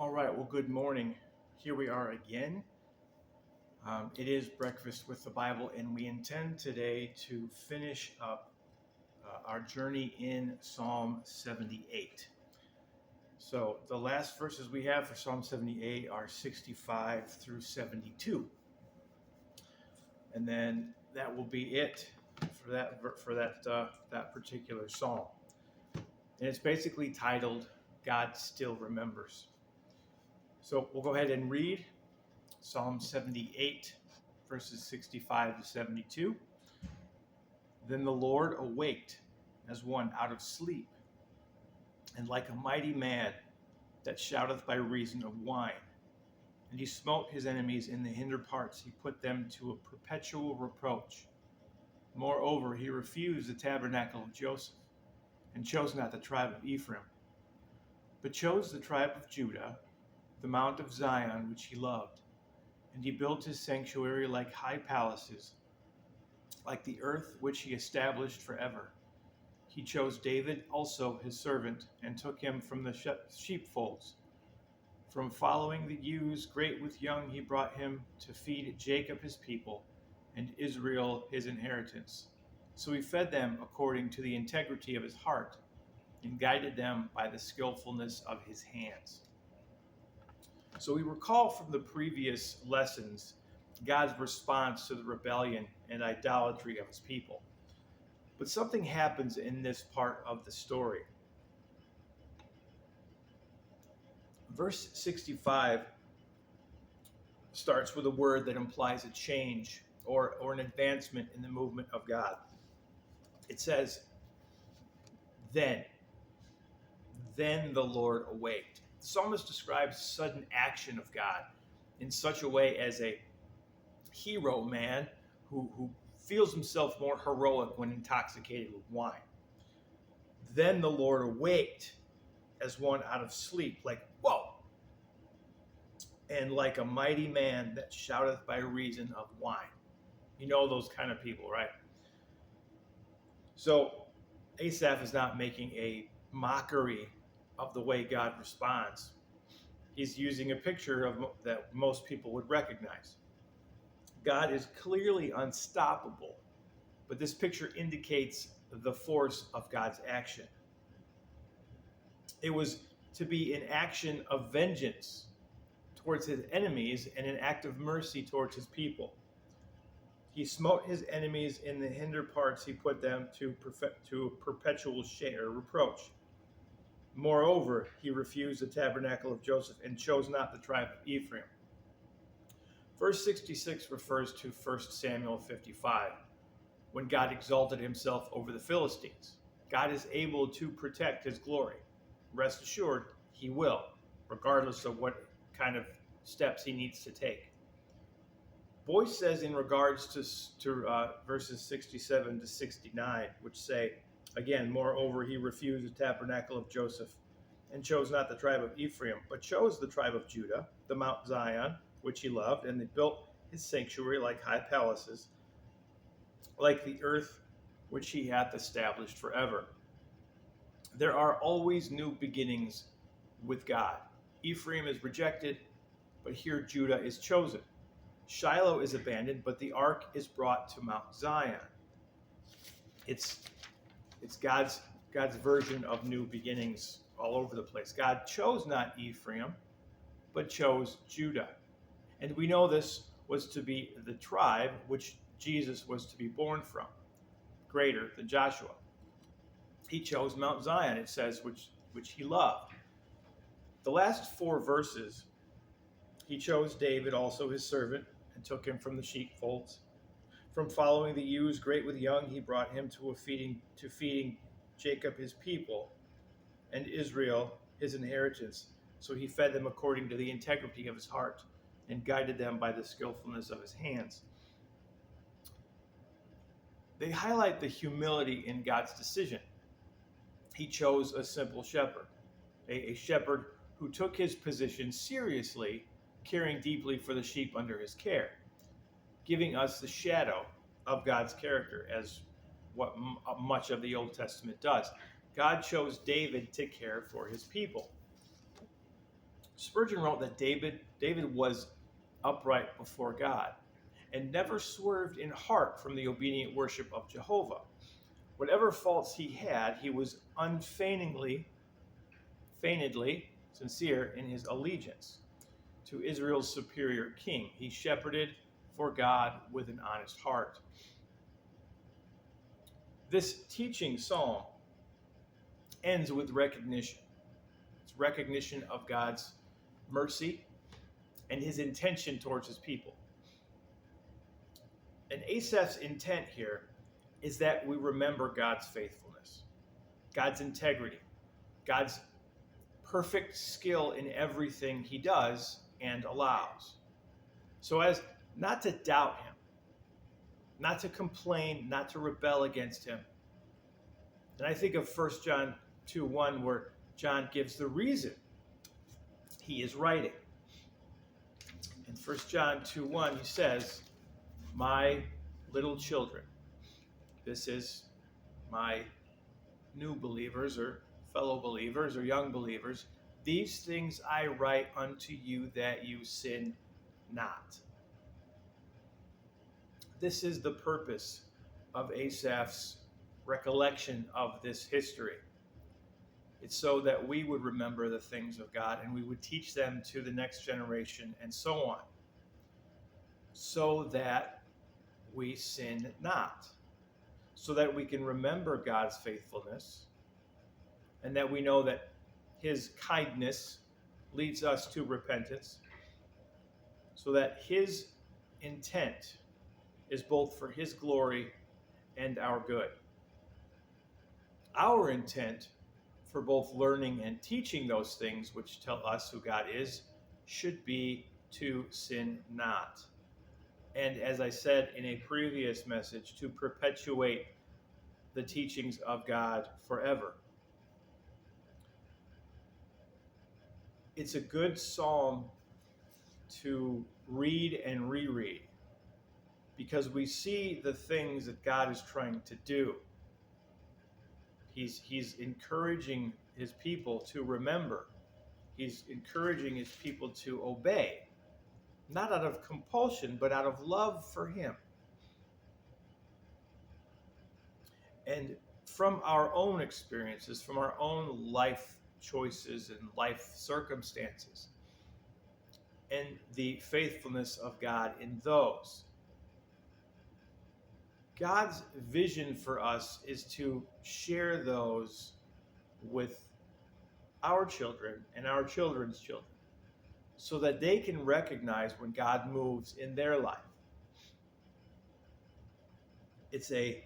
All right, well, good morning. Here we are again. It is Breakfast with the Bible, and we intend today to finish up our journey in Psalm 78. So, the last verses we have for Psalm 78 are 65 through 72. And then that will be it for that particular psalm. And it's basically titled, God Still Remembers. So, we'll go ahead and read Psalm 78, verses 65 to 72. Then the Lord awaked as one out of sleep, and like a mighty man that shouteth by reason of wine. And he smote his enemies in the hinder parts, he put them to a perpetual reproach. Moreover, he refused the tabernacle of Joseph, and chose not the tribe of Ephraim, but chose the tribe of Judah, the mount of Zion which he loved. And he built his sanctuary like high palaces, like the earth which he established forever. He chose David also his servant, and took him from the sheepfolds. From following the ewes great with young, he brought him to feed Jacob his people, and Israel his inheritance. So he fed them according to the integrity of his heart, and guided them by the skillfulness of his hands. So we recall from the previous lessons God's response to the rebellion and idolatry of his people. But something happens in this part of the story. Verse 65 starts with a word that implies a change or an advancement in the movement of God. It says, then the Lord awaked. The psalmist describes sudden action of God in such a way as a hero man who feels himself more heroic when intoxicated with wine. Then the Lord awaked as one out of sleep, like, whoa, and like a mighty man that shouteth by reason of wine. You know those kind of people, right? So Asaph is not making a mockery of the way God responds. He's using a picture of that most people would recognize. God is clearly unstoppable, but this picture indicates the force of God's action. It was to be an action of vengeance towards his enemies and an act of mercy towards his people. He smote his enemies in the hinder parts, he put them to perpetual shame or reproach. Moreover, he refused the tabernacle of Joseph and chose not the tribe of Ephraim. Verse 66 refers to 1 Samuel 55, when God exalted himself over the Philistines. God is able to protect his glory. Rest assured, he will, regardless of what kind of steps he needs to take. Boyce says in regards to verses 67 to 69, which say, again, moreover, he refused the tabernacle of Joseph and chose not the tribe of Ephraim, but chose the tribe of Judah, the Mount Zion, which he loved, and they built his sanctuary like high palaces, like the earth which he hath established forever. There are always new beginnings with God. Ephraim is rejected, but here Judah is chosen. Shiloh is abandoned, but the ark is brought to Mount Zion. It's God's version of new beginnings all over the place. God chose not Ephraim, but chose Judah. And we know this was to be the tribe which Jesus was to be born from, greater than Joshua. He chose Mount Zion, it says, which he loved. The last four verses, he chose David, also his servant, and took him from the sheepfolds. From following the ewes great with young, he brought him to feeding Jacob his people, and Israel his inheritance. So he fed them according to the integrity of his heart, and guided them by the skillfulness of his hands. They highlight the humility in God's decision. He chose a simple shepherd, a shepherd who took his position seriously, caring deeply for the sheep under his care, giving us the shadow of God's character, as what much of the Old Testament does. God chose David to care for his people. Spurgeon wrote that David was upright before God and never swerved in heart from the obedient worship of Jehovah. Whatever faults he had, he was unfeignedly sincere in his allegiance to Israel's superior king. He shepherded for God with an honest heart. This teaching psalm ends with recognition. It's recognition of God's mercy and his intention towards his people. And Asaph's intent here is that we remember God's faithfulness, God's integrity, God's perfect skill in everything he does and allows. So as not to doubt him, not to complain, not to rebel against him. And I think of 1 John 2:1, where John gives the reason he is writing. In 1 John 2:1, he says, "My little children," this is my new believers or fellow believers or young believers, "these things I write unto you that you sin not." This is the purpose of Asaph's recollection of this history. It's so that we would remember the things of God and we would teach them to the next generation and so on, so that we sin not, so that we can remember God's faithfulness and that we know that his kindness leads us to repentance, so that his intent is both for his glory and our good. Our intent for both learning and teaching those things which tell us who God is should be to sin not. And as I said in a previous message, to perpetuate the teachings of God forever. It's a good psalm to read and reread, because we see the things that God is trying to do. He's encouraging his people to remember. He's encouraging his people to obey, not out of compulsion, but out of love for him. And from our own experiences, from our own life choices and life circumstances, and the faithfulness of God in those, God's vision for us is to share those with our children and our children's children, so that they can recognize when God moves in their life. It's a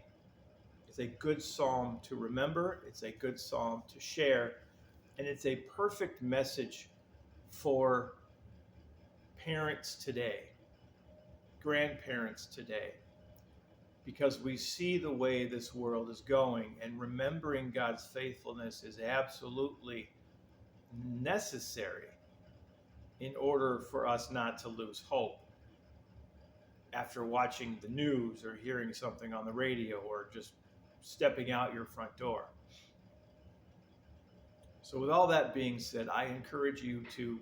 good psalm to remember, it's a good psalm to share, and it's a perfect message for parents today, grandparents today, because we see the way this world is going, and remembering God's faithfulness is absolutely necessary in order for us not to lose hope after watching the news or hearing something on the radio or just stepping out your front door. So with all that being said, I encourage you to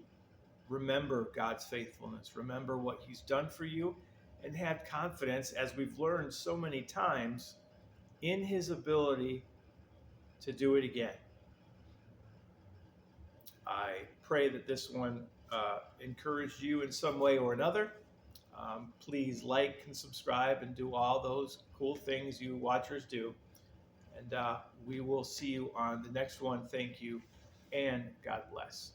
remember God's faithfulness, remember what he's done for you, and have confidence, as we've learned so many times, in his ability to do it again. I pray that this one encouraged you in some way or another. Please like and subscribe and do all those cool things you watchers do. And we will see you on the next one. Thank you, and God bless.